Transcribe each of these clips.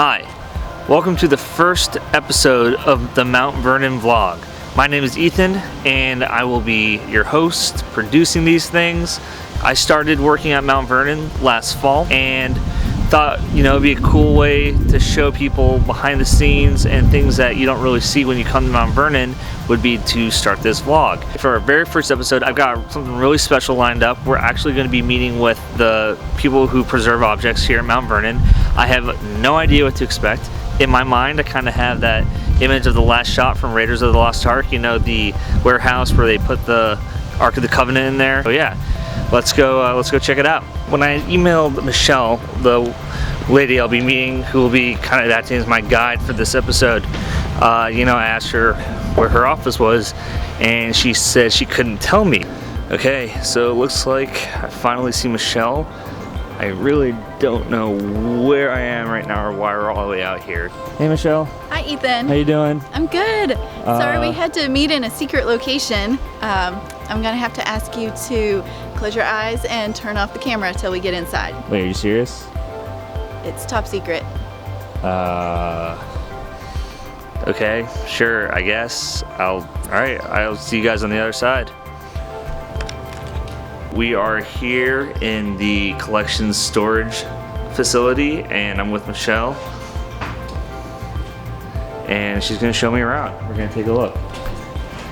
Hi, welcome to the first episode of the Mount Vernon vlog. My name is Ethan and I will be your host producing these things. I started working at Mount Vernon last fall and thought, it'd be a cool way to show people behind the scenes and things that you don't really see when you come to Mount Vernon would be to start this vlog. For our very first episode, I've got something really special lined up. We're actually going to be meeting with the people who preserve objects here at Mount Vernon. I have no idea what to expect. In my mind, I kind of have that image of the last shot from Raiders of the Lost Ark, the warehouse where they put the Ark of the Covenant in there. So yeah, let's go check it out. When I emailed Michelle, the lady I'll be meeting, who will be kind of acting as my guide for this episode, I asked her where her office was, and she said she couldn't tell me. Okay, so it looks like I finally see Michelle. I really don't know where I am right now or why we're all the way out here. Hey Michelle. Hi Ethan. How you doing? I'm good. Sorry we had to meet in a secret location. I'm gonna have to ask you to close your eyes and turn off the camera till we get inside. Wait, are you serious? It's top secret. Okay, sure, I guess. Alright, I'll see you guys on the other side. We are here in the collections storage facility and I'm with Michelle. And she's gonna show me around. We're gonna take a look.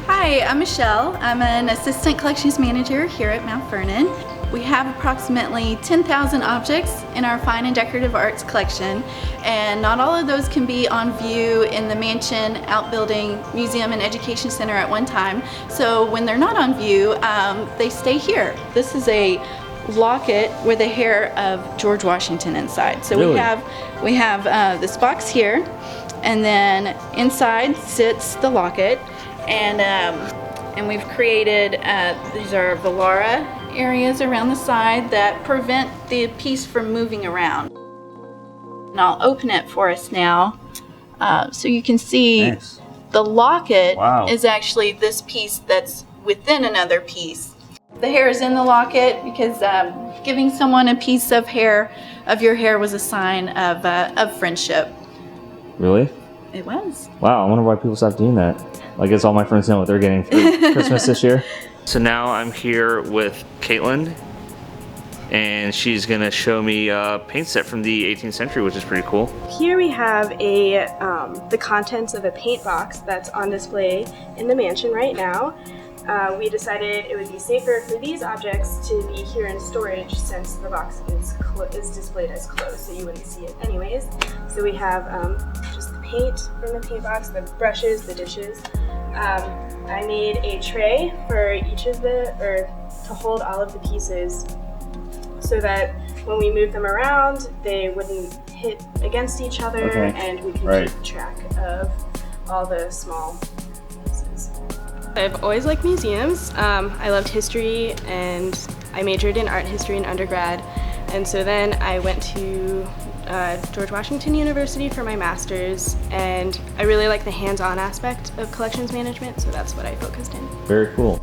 Hi, I'm Michelle. I'm an assistant collections manager here at Mount Vernon. We have approximately 10,000 objects in our fine and decorative arts collection, and not all of those can be on view in the mansion, outbuilding, museum, and education center at one time. So when they're not on view, they stay here. This is a locket with the hair of George Washington inside. So really? we have this box here, and then inside sits the locket, and we've created these are Velara areas around the side that prevent the piece from moving around. And I'll open it for us now so you can see. Nice. The locket is actually this piece that's within another piece. The hair is in the locket because giving someone a piece of your hair was a sign of friendship. Really? It was. Wow, I wonder why people stopped doing that. I guess all my friends know what they're getting for Christmas this year. So now I'm here with Caitlin, and she's gonna show me a paint set from the 18th century, which is pretty cool. Here we have the contents of a paint box that's on display in the mansion right now. We decided it would be safer for these objects to be here in storage since the box is displayed as closed, so you wouldn't see it anyways. So we have just the paint from the paint box, the brushes, the dishes. I made a tray for each of to hold all of the pieces so that when we move them around, they wouldn't hit against each other, and we can keep track of all the small pieces. I've always liked museums. I loved history and I majored in art history in undergrad, and so then I went to George Washington University for my master's, and I really like the hands-on aspect of collections management, so that's what I focused in. Very cool.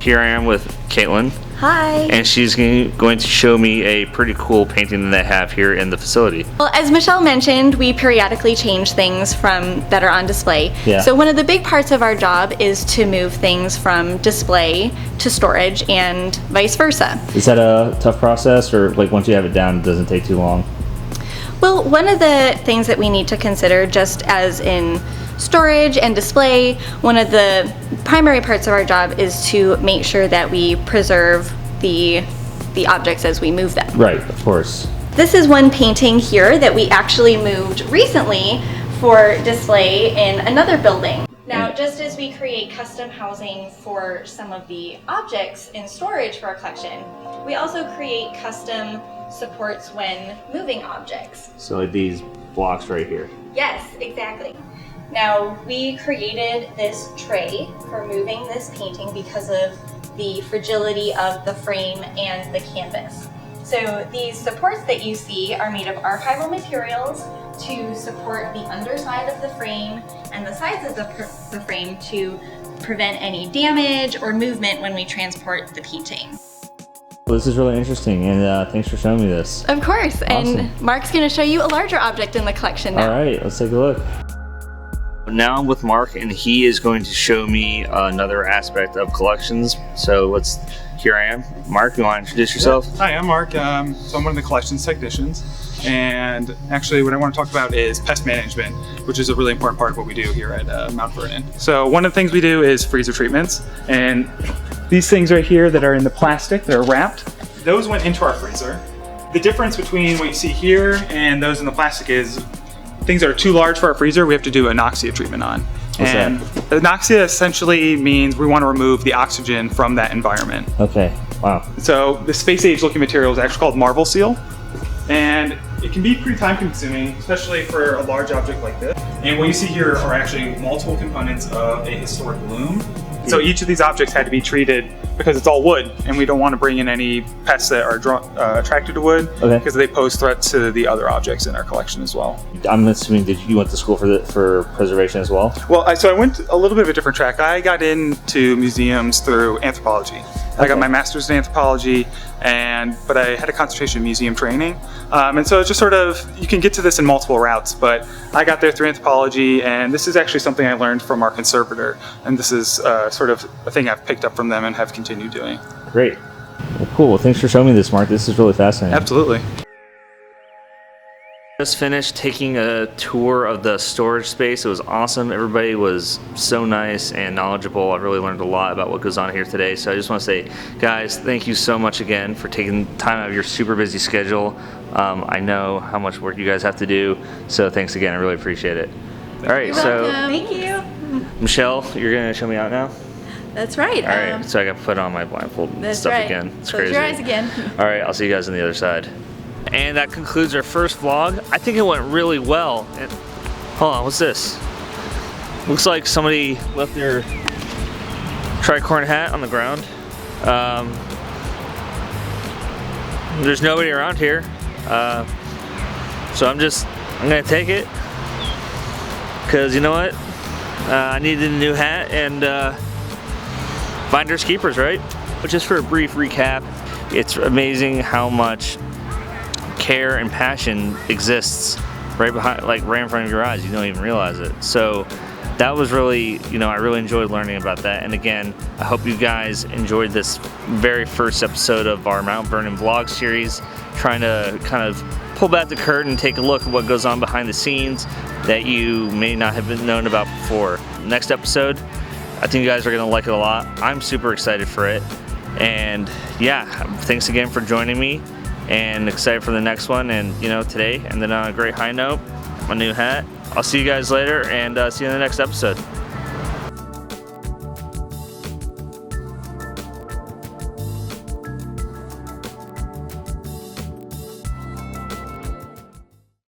Here I am with Caitlin. Hi. And she's going to show me a pretty cool painting that I have here in the facility. Well, as Michelle mentioned, we periodically change things that are on display. Yeah. So one of the big parts of our job is to move things from display to storage and vice versa. Is that a tough process, or like once you have it down, it doesn't take too long? Well, one of the things that we need to consider, just as in storage and display, one of the primary parts of our job is to make sure that we preserve the objects as we move them. Right, of course. This is one painting here that we actually moved recently for display in another building. Now, just as we create custom housing for some of the objects in storage for our collection, we also create custom supports when moving objects. So like these blocks right here. Yes, exactly. Now, we created this tray for moving this painting because of the fragility of the frame and the canvas. So these supports that you see are made of archival materials to support the underside of the frame and the sides of the frame to prevent any damage or movement when we transport the painting. This is really interesting, and thanks for showing me this. Of course, Awesome. and Mark's going to show you a larger object in the collection now. All right, let's take a look. Now I'm with Mark, and he is going to show me another aspect of collections. So here I am. Mark, you want to introduce yourself? Hi, I'm Mark. So I'm one of the collections technicians. And actually what I want to talk about is pest management, which is a really important part of what we do here at Mount Vernon. So one of the things we do is freezer treatments. And these things right here that are in the plastic, that are wrapped, those went into our freezer. The difference between what you see here and those in the plastic is things that are too large for our freezer, we have to do anoxia treatment on. What's and that? Anoxia essentially means we want to remove the oxygen from that environment. Okay, wow. So the space age looking material is actually called Marble Seal. And it can be pretty time consuming, especially for a large object like this. And what you see here are actually multiple components of a historic loom. So each of these objects had to be treated because it's all wood, and we don't want to bring in any pests that are attracted to wood, because they pose threats to the other objects in our collection as well. I'm assuming you went to school for preservation as well? Well, so I went a little bit of a different track. I got into museums through anthropology. I got my master's in anthropology, but I had a concentration in museum training. And so it's just sort of, you can get to this in multiple routes, but I got there through anthropology, and this is actually something I learned from our conservator. And this is sort of a thing I've picked up from them and have continued doing. Great. Well, cool. Well, thanks for showing me this, Mark. This is really fascinating. Absolutely. Just finished taking a tour of the storage space. It was awesome. Everybody was so nice and knowledgeable. I really learned a lot about what goes on here today. So I just want to say, guys, thank you so much again for taking time out of your super busy schedule. I know how much work you guys have to do. So thanks again. I really appreciate it. All right. You're so welcome. Thank you. Michelle, you're going to show me out now? That's right. All right. So I got to put on my blindfold That's stuff right. again. It's Close crazy. your eyes again. All right. I'll see you guys on the other side. And that concludes our first vlog. I think it went really well. Hold on, what's this? Looks like somebody left their tricorn hat on the ground. There's nobody around here. So I'm gonna take it. Cause you know what? I needed a new hat, and finders keepers, right? But just for a brief recap, it's amazing how much care and passion exists right behind, like right in front of your eyes. You don't even realize it. So that was really, I really enjoyed learning about that. And again, I hope you guys enjoyed this very first episode of our Mount Vernon vlog series, trying to kind of pull back the curtain, take a look at what goes on behind the scenes that you may not have been known about before. Next episode, I think you guys are gonna like it a lot. I'm super excited for it. And yeah, thanks again for joining me, and excited for the next one, and today, and then on a great high note, my new hat. I'll see you guys later, and see you in the next episode.